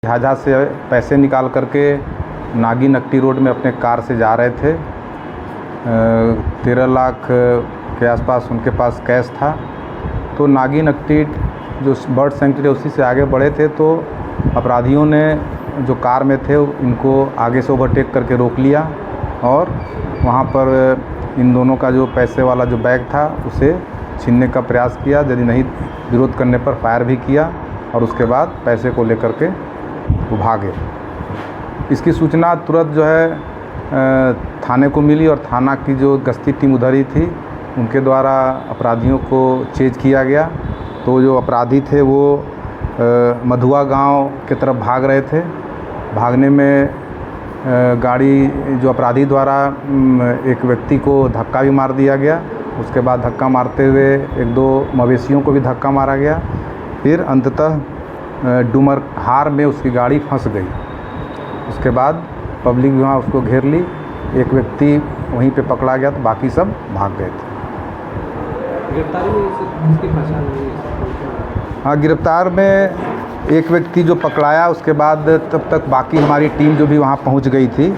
झाझा से पैसे निकाल करके नागी नकटी रोड में अपने कार से जा रहे थे। 13 लाख के आसपास उनके पास कैश था। तो नागी नकटी जो बर्ड सेंचुरी उसी से आगे बढ़े थे, तो अपराधियों ने जो कार में थे इनको आगे से ओवरटेक करके रोक लिया और वहाँ पर इन दोनों का जो पैसे वाला जो बैग था उसे छीनने का प्रयास किया। यदि नहीं विरोध करने पर फायर भी किया और उसके बाद पैसे को लेकर के वो भागे। इसकी सूचना तुरंत जो है थाने को मिली और थाना की जो गश्ती टीम उधर ही थी, उनके द्वारा अपराधियों को चेज किया गया। तो जो अपराधी थे वो मधुआ गांव की तरफ भाग रहे थे। भागने में गाड़ी जो अपराधी द्वारा एक व्यक्ति को धक्का भी मार दिया गया। उसके बाद धक्का मारते हुए 1-2 मवेशियों को भी धक्का मारा गया। फिर अंततः डुमरहार में उसकी गाड़ी फंस गई। उसके बाद पब्लिक भी वहाँ उसको घेर ली। एक व्यक्ति वहीं पे पकड़ा गया, तो बाकी सब भाग गए थे। गिरफ्तारी में इसकी पहचान हुई? हाँ, गिरफ्तार में एक व्यक्ति जो पकड़ाया, उसके बाद तब तक बाकी हमारी टीम जो भी वहाँ पहुँच गई थी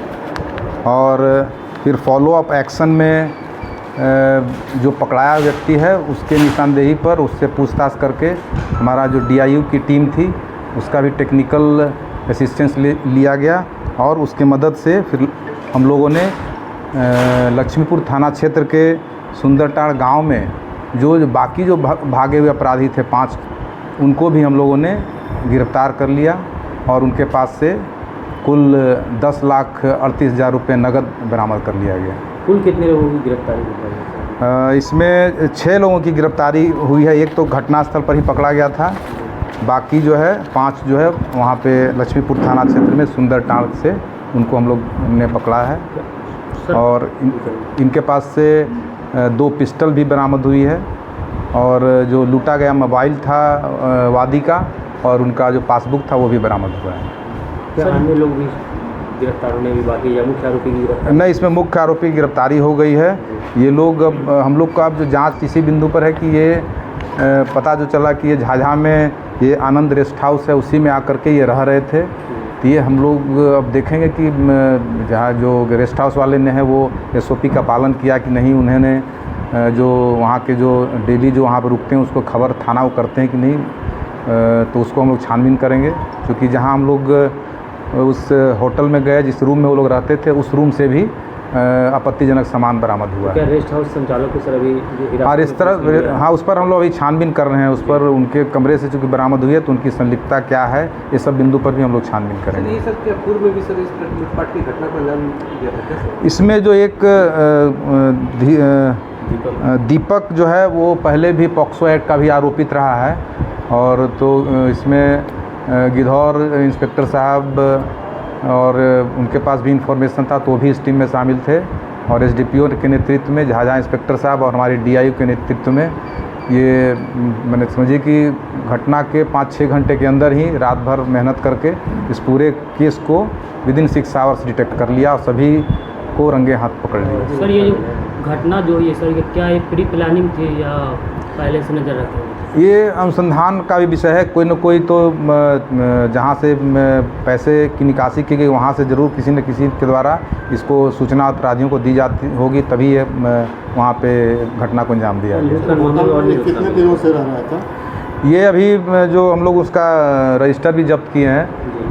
और फिर फॉलोअप एक्शन में जो पकड़ाया व्यक्ति है उसके निशानदेही पर उससे पूछताछ करके हमारा जो DIU की टीम थी उसका भी टेक्निकल असिस्टेंस लिया गया और उसके मदद से फिर हम लोगों ने लक्ष्मीपुर थाना क्षेत्र के सुंदरटाड़ गांव में जो बाकी जो भागे हुए अपराधी थे 5, उनको भी हम लोगों ने गिरफ्तार कर लिया और उनके पास से कुल 10,38,000 रुपये नगद बरामद कर लिया गया। कुल कितने लोगों की गिरफ्तारी हुई? इसमें 6 लोगों की गिरफ्तारी हुई है। एक तो घटनास्थल पर ही पकड़ा गया था, बाकी जो है 5 जो है वहाँ पे लक्ष्मीपुर थाना क्षेत्र में सुंदरटाड़ से उनको हम लोग ने पकड़ा है। और इनके पास से 2 पिस्टल भी बरामद हुई है और जो लूटा गया मोबाइल था वादी का और उनका जो पासबुक था वो भी बरामद हुआ है। क्या अन्य लोग भी गिरफ्तार होने भी बाकी, या मुख्य आरोपी की गिरफ्तारी? नहीं, इसमें मुख्य आरोपी की गिरफ्तारी हो गई है। ये लोग अब हम लोग का अब जो जांच इसी बिंदु पर है कि ये पता जो चला कि ये झाझा में ये आनंद रेस्ट हाउस है, उसी में आकर के ये रह रहे थे। तो ये हम लोग अब देखेंगे कि जहाँ जो रेस्ट हाउस वाले ने है वो SOP का पालन किया कि नहीं। उन्होंने जो वहाँ के जो डेली जो वहाँ पर रुकते हैं उसको खबर थाना को करते हैं कि नहीं, तो उसको हम लोग छानबीन करेंगे। क्योंकि जहाँ हम लोग उस होटल में गए, जिस रूम में वो लोग रहते थे, उस रूम से भी आपत्तिजनक सामान बरामद हुआ क्या है। रेस्ट हाउस संचालक को सर अभी और इस तरह हाँ, उस पर हम लोग अभी छानबीन कर रहे हैं। उस पर उनके कमरे से चूँकि बरामद हुई है तो उनकी संलिप्तता क्या है, ये सब बिंदु पर भी हम लोग छानबीन करेंगे। ये सर क्या पूर्व में भी सर इस लूटपाट की घटना को अंजाम दिया था क्या सर? इसमें जो एक दीपक जो है वो पहले भी पॉक्सो एक्ट का भी आरोपित रहा है। और तो इसमें गिद्धौर इंस्पेक्टर साहब और उनके पास भी इंफॉर्मेशन था, तो भी इस टीम में शामिल थे। और SDPO के नेतृत्व में झाझा इंस्पेक्टर साहब और हमारे DIU के नेतृत्व में ये मैंने समझिए कि घटना के 5-6 घंटे के अंदर ही रात भर मेहनत करके इस पूरे केस को विदिन 6 आवर्स डिटेक्ट कर लिया और सभी को रंगे हाथ पकड़ लिया। सर ये जो घटना जो हुई है सर, क्या ये प्री प्लानिंग थी या पहले से नज़र रखे? ये अनुसंधान का भी विषय है। कोई न कोई तो जहाँ से पैसे की निकासी की गई वहाँ से ज़रूर किसी न किसी के द्वारा इसको सूचना अपराधियों को दी जाती होगी, तभी ये वहाँ पे घटना को अंजाम दिया गया। कितने दिनों से रह रहा था? ये अभी जो हम लोग उसका रजिस्टर भी जब्त किए हैं,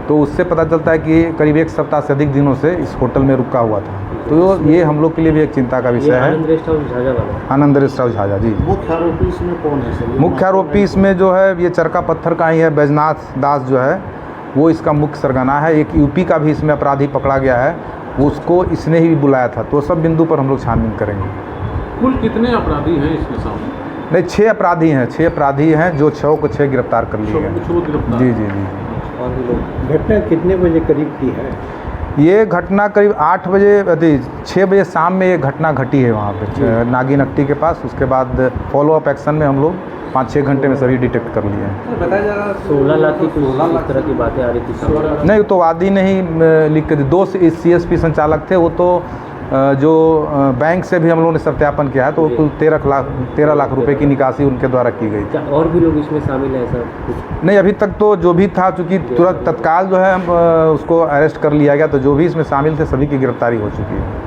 तो उससे पता चलता है कि करीब 1 सप्ताह से अधिक दिनों से इस होटल में रुका हुआ था। तो ये हम लोग के लिए भी एक चिंता का विषय है। आनंद रेस्ट हाउस झाझा वाला? आनंद रेस्ट हाउस झाझा, जी। मुख्य आरोपी इसमें कौन है सर? मुख्य आरोपी इसमें जो है ये चरका पत्थर का ही है, बैजनाथ दास जो है वो इसका मुख्य सरगना है। एक UP का भी इसमें अपराधी पकड़ा गया है, उसको इसने ही बुलाया था। तो सब बिंदु पर हम लोग छानबीन करेंगे। कुल कितने अपराधी हैं इसमें सामने? नहीं, 6 अपराधी हैं। 6 अपराधी हैं जो 6 को 6 गिरफ्तार कर लिए गए। जी जी जी। घटना कितने बजे करीब की है? ये घटना करीब 8 बजे 6 बजे शाम में ये घटना घटी है वहाँ पे नागी नकटी के पास। उसके बाद फॉलोअप एक्शन में हम लोग 5-6 घंटे में सभी डिटेक्ट कर लिए हैं। बताया जा रहा 16 लाख की इस तरह की बातें आ रही थी। नहीं, तो वादी ने ही लिख के दी। 2 CSP संचालक थे, वो तो जो बैंक से भी हम लोगों ने सत्यापन किया है, तो कुल 13 लाख रुपए की निकासी उनके द्वारा की गई। क्या और भी लोग इसमें शामिल हैं सर कुछ? नहीं, अभी तक तो जो भी था, चूँकि तुरंत तत्काल जो है हम उसको अरेस्ट कर लिया गया, तो जो भी इसमें शामिल थे सभी की गिरफ्तारी हो चुकी है।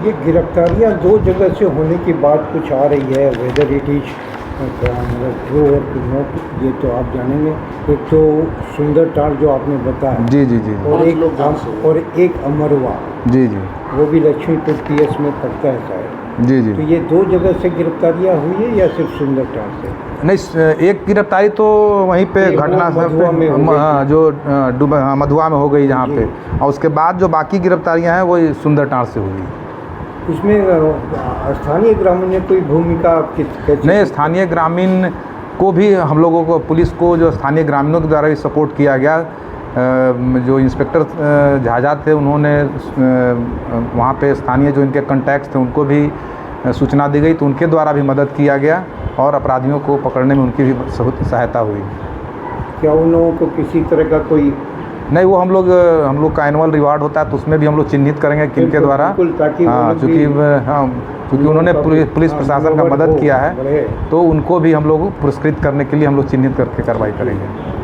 ये गिरफ्तारियां दो जगह से होने की बात कुछ आ रही है, वेदर इट इज ट्रू और नॉट, ये तो आप जानेंगे। एक तो सुंदर टाल जो आपने बताया, जी जी जी और एक अमरवा, जी जी वो भी लक्ष्मीपुर पीएस में पड़ता है शायद। जी तो जी। ये दो जगह से गिरफ्तारियां हुई है या सिर्फ सुंदर टाल से? नहीं, एक गिरफ्तारी तो वहीं पे ये वो घटना स्थल मधुआ में हो गई हाँ, जो मधुआ में हो गई जहाँ पे, और उसके बाद जो बाकी गिरफ्तारियाँ हैं वो सुंदरटांड़ से हुई। इसमें स्थानीय ग्रामीण ने कोई भूमिका कैसे? नहीं, स्थानीय ग्रामीण को भी हम लोगों को, पुलिस को, जो स्थानीय ग्रामीणों के द्वारा भी सपोर्ट किया गया। जो इंस्पेक्टर झाझा थे, उन्होंने वहाँ पे स्थानीय जो इनके कॉन्टैक्ट्स थे उनको भी सूचना दी गई, तो उनके द्वारा भी मदद किया गया और अपराधियों को पकड़ने में उनकी भी सहायता हुई। क्या उन लोगों को किसी तरह का कोई? नहीं, वो हम लोग का एनुअल रिवार्ड होता है, तो उसमें भी हम लोग चिन्हित करेंगे किनके द्वारा। ताकि हाँ, चूँकि उन्होंने पुलिस प्रशासन का मदद किया है, तो उनको भी हम लोग पुरस्कृत करने के लिए हम लोग चिन्हित करके कार्रवाई करेंगे।